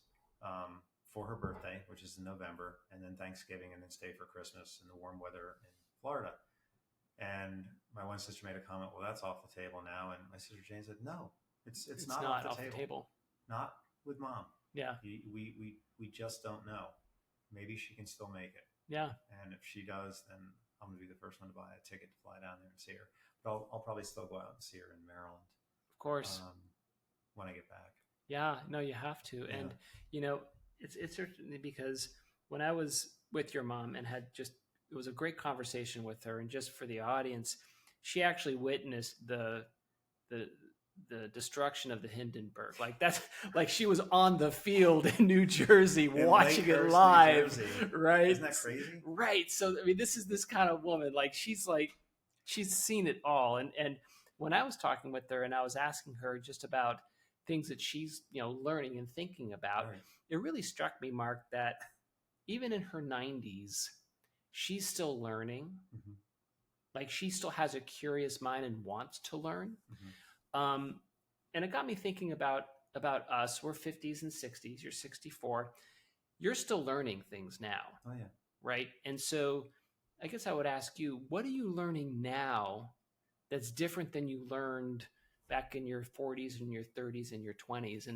for her birthday, which is in November, and then Thanksgiving, and then stay for Christmas in the warm weather in Florida. And my one sister made a comment, well, that's off the table now. And my sister Jane said, no, it's not off the table. Not with Mom. Yeah. We just don't know. Maybe she can still make it. Yeah. And if she does, then I'm going to be the first one to buy a ticket to fly down there and see her. But I'll probably still go out and see her in Maryland. Of course. When I get back. Yeah, no, you have to. Yeah. And, you know, it's certainly because when I was with your mom and it was a great conversation with her, and just for the audience, she actually witnessed the the destruction of the Hindenburg. Like that's like she was on the field in New Jersey watching it live, right? Isn't that crazy? Right. So I mean, this is this kind of woman. Like she's seen it all. And when I was talking with her and I was asking her just about things that she's learning and thinking about, Right. it really struck me, Mark, that even in her 90s, she's still learning. Mm-hmm. Like she still has a curious mind and wants to learn. Mm-hmm. And it got me thinking about us. We're 50s and 60s. You're 64. You're still learning things now. Oh yeah. Right. And so I guess I would ask you, what are you learning now that's different than you learned back in your 40s and your 30s and your 20s?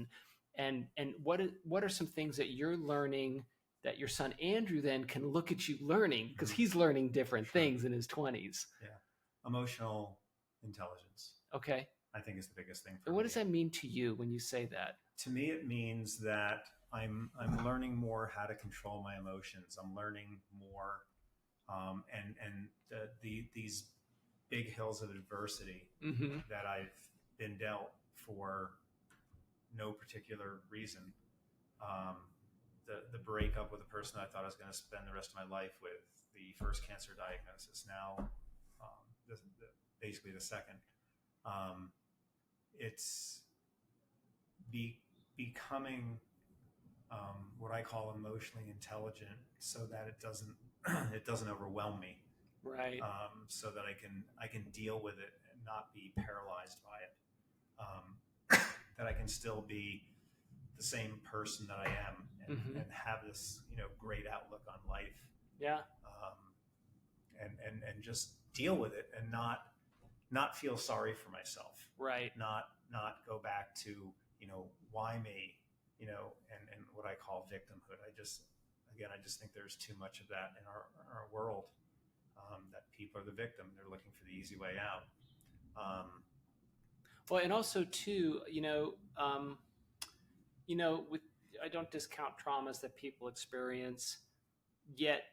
And what are some things that you're learning that your son Andrew then can look at you learning, because he's learning different things in his 20s? Yeah. Emotional intelligence, Okay. I think, is the biggest thing for And me. what does that mean to you when you say that? To me, it means that I'm learning more how to control my emotions. I'm learning more, and these big hills of adversity Mm-hmm. that I've been dealt for no particular reason. The breakup with a person I thought I was going to spend the rest of my life with, the first cancer diagnosis, now basically the second. It's becoming what I call emotionally intelligent, so that it doesn't overwhelm me. Right. So that I can deal with it and not be paralyzed by it. That I can still be the same person that I am, and have this great outlook on life. Yeah. And just deal with it, and not feel sorry for myself. Right. Not go back to why me, and what I call victimhood. I just think there's too much of that in our world. That people are the victim; they're looking for the easy way out. Well, and also too, with I don't discount traumas that people experience, yet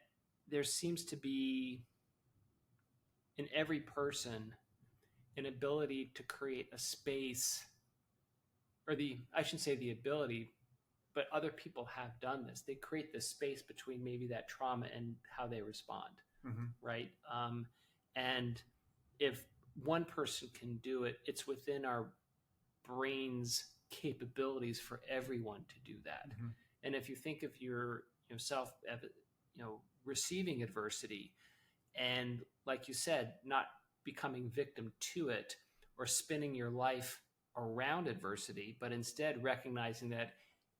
there seems to be in every person an ability to create a space, or I shouldn't say the ability, but other people have done this. They create this space between maybe that trauma and how they respond, right? And if one person can do it, it's within our brain's capabilities for everyone to do that. And if you think of yourself, receiving adversity, and like you said, not becoming victim to it or spinning your life around adversity, but instead recognizing that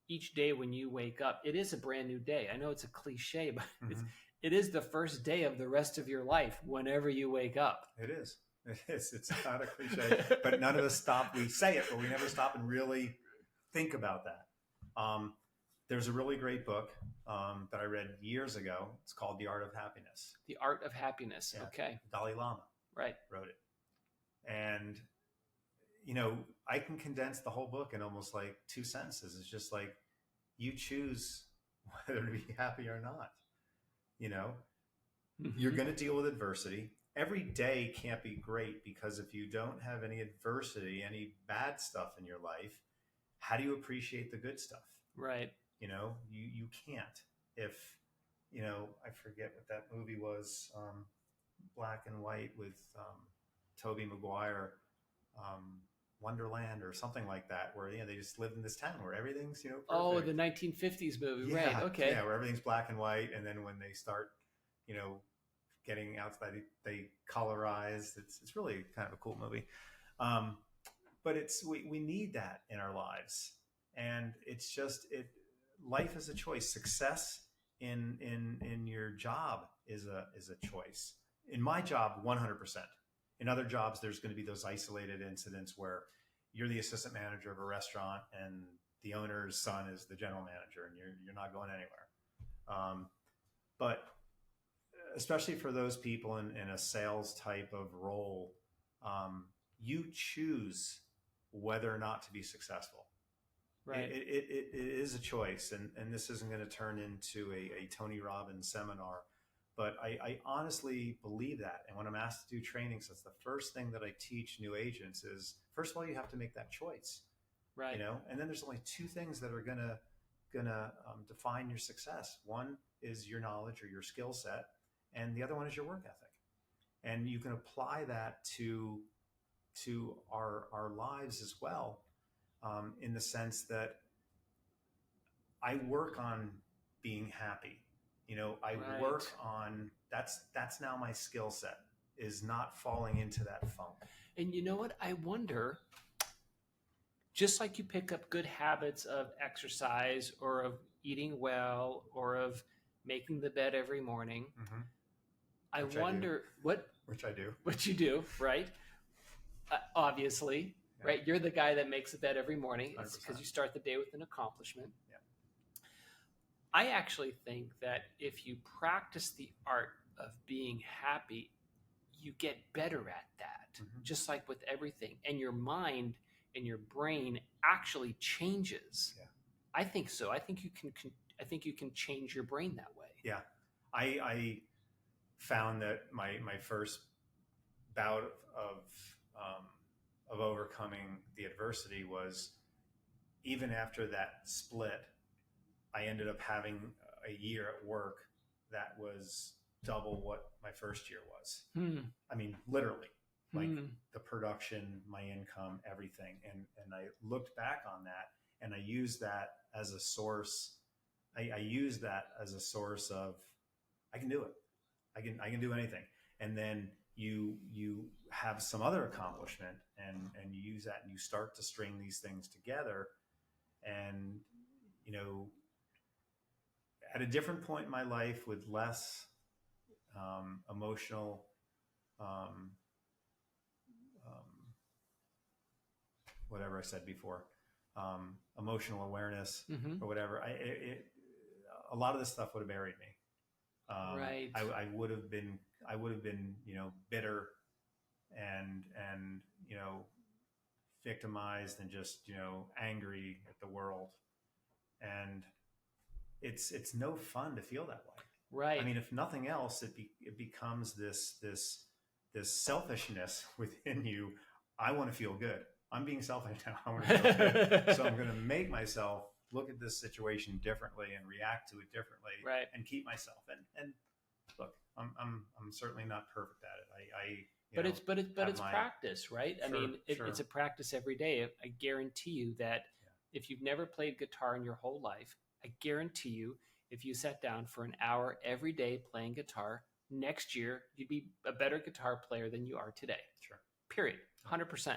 each day when you wake up, it is a brand new day. I know it's a cliche, but it is the first day of the rest of your life whenever you wake up. It is. It's not a cliche, but none of us stop. We say it, but we never stop and really think about that. There's a really great book that I read years ago. It's called The Art of Happiness. The Art of Happiness. Yeah. Okay. Dalai Lama wrote it. And, I can condense the whole book in almost like 2 sentences. It's just like, you choose whether to be happy or not. You're going to deal with adversity. Every day can't be great, because if you don't have any adversity, any bad stuff in your life, how do you appreciate the good stuff? Right. You can't. If, I forget what that movie was, black and white with Tobey Maguire, Wonderland or something like that, where they just live in this town where everything's perfect. Oh, the 1950s movie, right? Okay. Yeah, where everything's black and white, and then when they start, getting outside, they colorize. It's really kind of a cool movie, but we need that in our lives, and it's just life is a choice. Success in your job is a choice. In my job, 100%. In other jobs, there's going to be those isolated incidents where you're the assistant manager of a restaurant and the owner's son is the general manager, and you're not going anywhere. But especially for those people in a sales type of role, you choose whether or not to be successful. Right. It is a choice, and this isn't going to turn into a Tony Robbins seminar, But I honestly believe that. And when I'm asked to do trainings, that's the first thing that I teach new agents is, first of all, you have to make that choice, Right. and then there's only two things that are gonna define your success. One is your knowledge or your skill set, and the other one is your work ethic. And you can apply that to our lives as well, in the sense that I work on being happy. I Right. work on that's now my skill set, is not falling into that funk. And you know what? I wonder, just like you pick up good habits of exercise or of eating well or of making the bed every morning, Mm-hmm. I Which wonder Which I do. what you do, right? Obviously, Yeah. right? You're the guy that makes the bed every morning. It's 100%. because you start the day with an accomplishment. Yeah. I actually think that if you practice the art of being happy, you get better at that, Mm-hmm. just like with everything. And your mind and your brain actually changes. Yeah. I think so. I think you can change your brain that way. Yeah. I found that my first bout of overcoming the adversity was, even after that split, I ended up having a year at work that was double what my first year was. I mean, literally, like the production, my income, everything. And I looked back on that, and I used that as a source. I used that as a source of, I can do it. I can do anything. And then you have some other accomplishment, and you use that, and you start to string these things together. And at a different point in my life, with less emotional whatever I said before, emotional awareness, or whatever, a lot of this stuff would have buried me. Right. I would have been bitter and victimized, and just angry at the world. And it's no fun to feel that way. Right. I mean, if nothing else, it becomes this selfishness within you. I want to feel good. I'm being selfish now. I want to feel good. So I'm going to make myself look at this situation differently and react to it differently, right, and keep myself. And look, I'm certainly not perfect at it. But it's practice, right? Sure, I mean, sure. it's a practice every day. I guarantee you that if you've never played guitar in your whole life, I guarantee you, if you sat down for an hour every day playing guitar, next year you'd be a better guitar player than you are today. Sure. Period. 100%.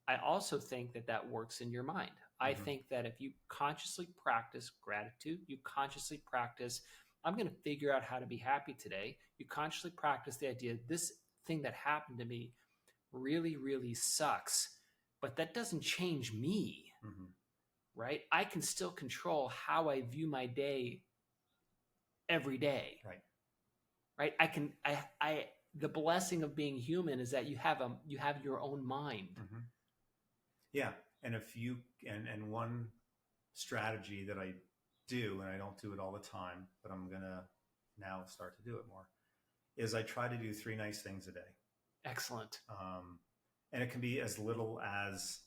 I also think that works in your mind. I think that if you consciously practice gratitude, you consciously practice, I'm going to figure out how to be happy today. You consciously practice the idea, this thing that happened to me really, really sucks, but that doesn't change me, right? I can still control how I view my day every day, right? The blessing of being human is that you have your own mind. Yeah. And if you, and one strategy that I do, and I don't do it all the time, but I'm going to now start to do it more, is I try to do 3 nice things a day. Excellent. And it can be as little as,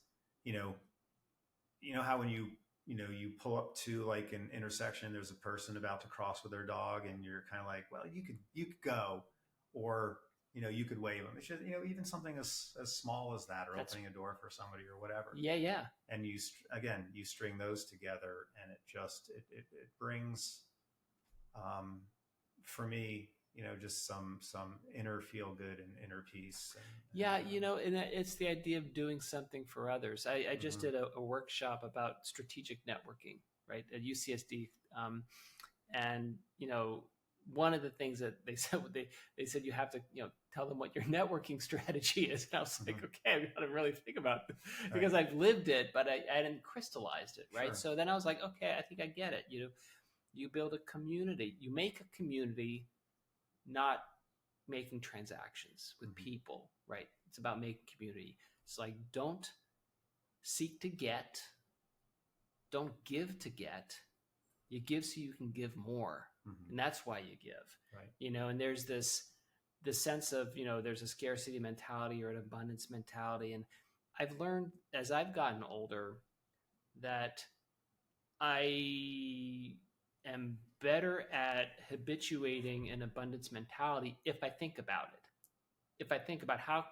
how when you pull up to like an intersection, there's a person about to cross with their dog, and you're kind of like, well, you could go, or, you could wave them. It's just, even something as small as that, or opening a door for somebody or whatever. Yeah. And you string those together, and it brings, for me, just some inner feel good and inner peace. And it's the idea of doing something for others. I just did a workshop about strategic networking, right, at UCSD. And, one of the things that they said you have to, tell them what your networking strategy is. And I was like, okay, I've got to really think about this, because I've lived it, but I hadn't crystallized it. Right. Sure. So then I was like, okay, I think I get it. You build a community, you make a community, not making transactions with people, right? It's about making community. It's like, don't seek to get, don't give to get. You give so you can give more. Mm-hmm. And that's why you give, Right. and there's this sense of, there's a scarcity mentality or an abundance mentality. And I've learned as I've gotten older that I am better at habituating an abundance mentality if I think about it. If I think about how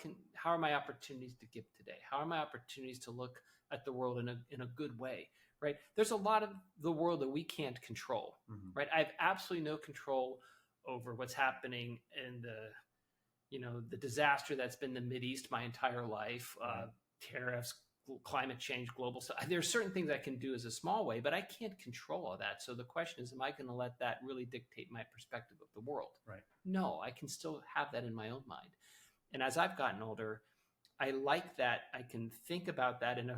are my opportunities to give today? How are my opportunities to look at the world in a good way? Right? There's a lot of the world that we can't control. Mm-hmm. Right? I have absolutely no control over what's happening in the disaster that's been the Mideast my entire life, Right. tariffs, climate change, global stuff. There's certain things I can do as a small way, but I can't control all that. So the question is, am I going to let that really dictate my perspective of the world? Right. No, I can still have that in my own mind. And as I've gotten older, I like that I can think about that, and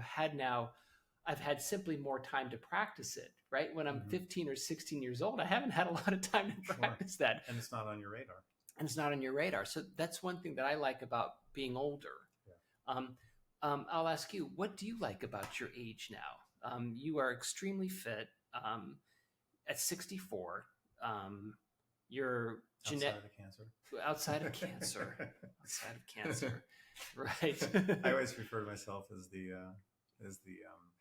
I've had simply more time to practice it, right? When I'm 15 or 16 years old, I haven't had a lot of time to practice that. And it's not on your radar. And it's not on your radar. So that's one thing that I like about being older. Yeah. I'll ask you, what do you like about your age now? You are extremely fit. At 64, you're outside of cancer. Outside of cancer. Outside of cancer. Right. I always refer to myself as the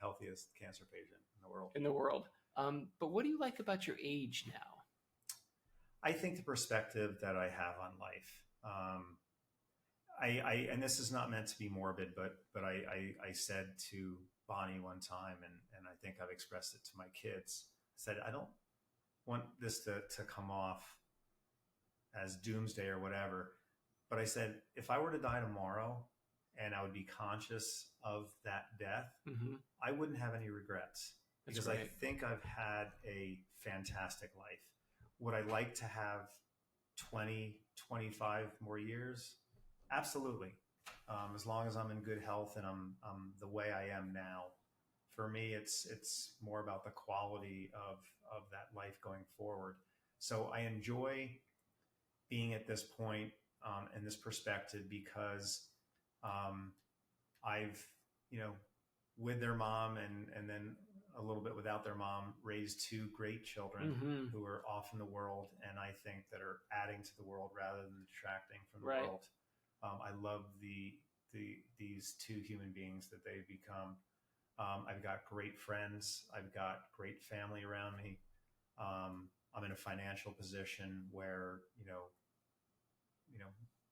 healthiest cancer patient in the world. But what do you like about your age now? I think the perspective that I have on life. And this is not meant to be morbid, but I said to Bonnie one time, and I think I've expressed it to my kids. I said, I don't want this to come off as doomsday or whatever. But I said, if I were to die tomorrow and I would be conscious of that death, I wouldn't have any regrets. Because I think I've had a fantastic life. Would I like to have 20, 25 more years? Absolutely. As long as I'm in good health and I'm the way I am now. For me, it's more about the quality of that life going forward. So I enjoy being at this point in this perspective because I've, with their mom and then a little bit without their mom, raised two great children who are off in the world, and I think that are adding to the world rather than detracting from the world. I love these two human beings that they've become. I've got great friends. I've got great family around me. I'm in a financial position where,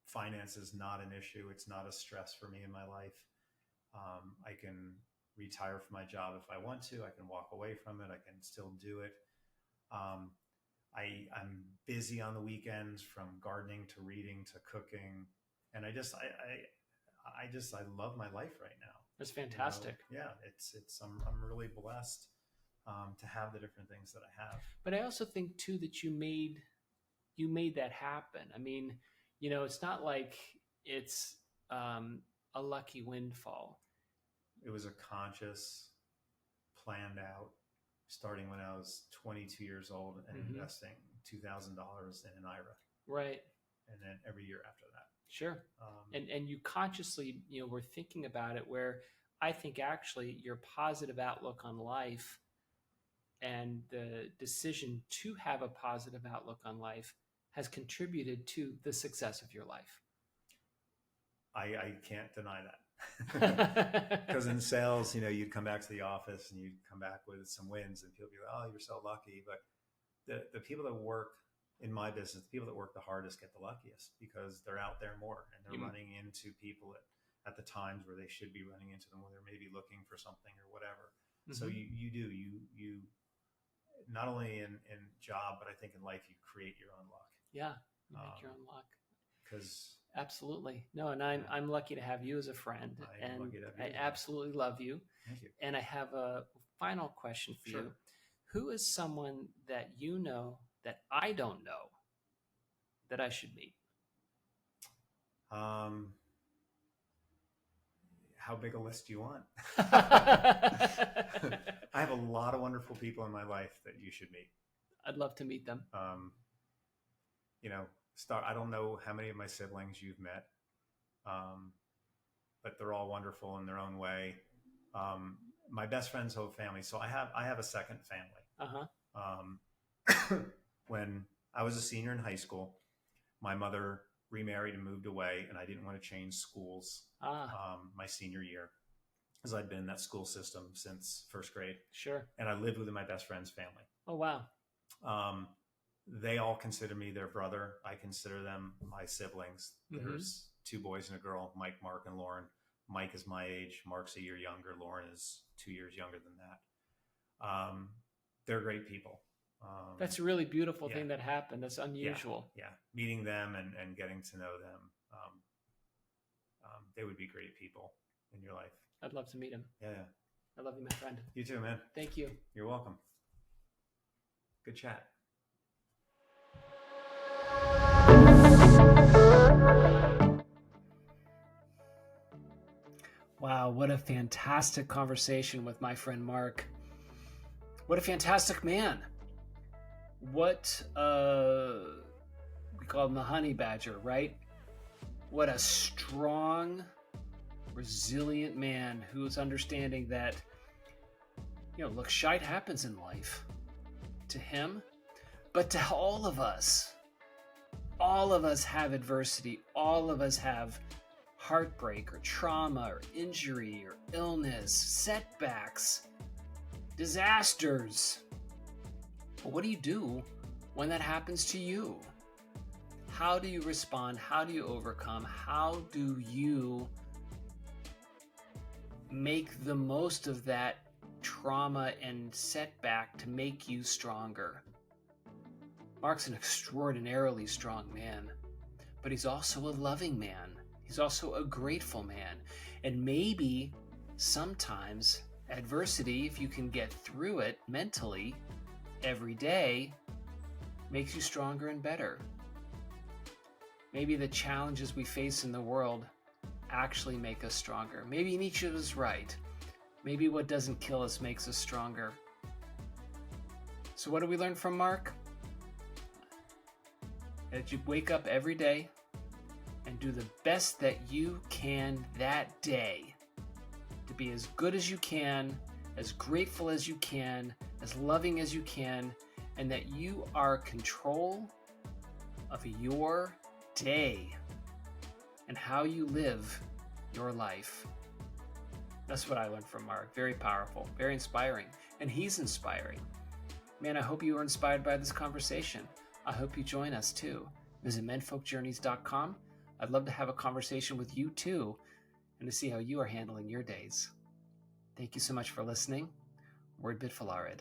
finance is not an issue. It's not a stress for me in my life. I can retire from my job if I want to. I can walk away from it. I can still do it. I'm busy on the weekends, from gardening to reading to cooking. And I love my life right now. That's fantastic. Yeah, I'm really blessed to have the different things that I have. But I also think too that you made that happen. I mean, it's not like it's a lucky windfall. It was a conscious, planned out, starting when I was 22 years old and investing $2,000 in an IRA. Right. And then every year after that. Sure. And you consciously, were thinking about it, where I think actually your positive outlook on life and the decision to have a positive outlook on life has contributed to the success of your life. I can't deny that. Because in sales, you'd come back to the office and you'd come back with some wins and people would be like, oh, you're so lucky. But the people that work in my business, the people that work the hardest get the luckiest because they're out there more and they're running into people at the times where they should be running into them, when they're maybe looking for something or whatever. So you not only in job, but I think in life, you create your own luck. Yeah, you make your own luck. Because absolutely. No, and I'm lucky to have you as a friend, and I absolutely love you. Thank you. And I have a final question for you. Who is someone that you know that I don't know that I should meet? How big a list do you want? I have a lot of wonderful people in my life that you should meet. I'd love to meet them. I don't know how many of my siblings you've met, but they're all wonderful in their own way. My best friend's whole family. So I have a second family. when I was a senior in high school, my mother remarried and moved away, and I didn't want to change schools my senior year, because I'd been in that school system since first grade. Sure. And I lived with my best friend's family. Oh, wow. They all consider me their brother. I consider them my siblings. Mm-hmm. There's 2 boys and a girl, Mike, Mark, and Lauren. Mike is my age. Mark's a year younger. Lauren is 2 years younger than that. They're great people. That's a really beautiful thing that happened. That's unusual. Yeah. Meeting them and getting to know them. They would be great people in your life. I'd love to meet him. Yeah. I love you, my friend. You too, man. Thank you. You're welcome. Good chat. Wow, what a fantastic conversation with my friend Mark. What a fantastic man. What we call him the honey badger, right? What a strong, resilient man who's understanding that, look, shite happens in life to him, but to all of us have adversity. All of us have heartbreak or trauma or injury or illness, setbacks, disasters. But what do you do when that happens to you? How do you respond? How do you overcome? How do you make the most of that trauma and setback to make you stronger? Mark's an extraordinarily strong man, but he's also a loving man. He's also a grateful man. And maybe sometimes adversity, if you can get through it mentally every day, makes you stronger and better. Maybe the challenges we face in the world actually make us stronger. Maybe Nietzsche was right. Maybe what doesn't kill us makes us stronger. So what do we learn from Mark? That you wake up every day and do the best that you can that day to be as good as you can, as grateful as you can, as loving as you can, and that you are in control of your day and how you live your life. That's what I learned from Mark. Very powerful, very inspiring, and he's inspiring. Man, I hope you were inspired by this conversation. I hope you join us too. Visit menfolkjourneys.com. I'd love to have a conversation with you too and to see how you are handling your days. Thank you so much for listening. Word bit Falarid.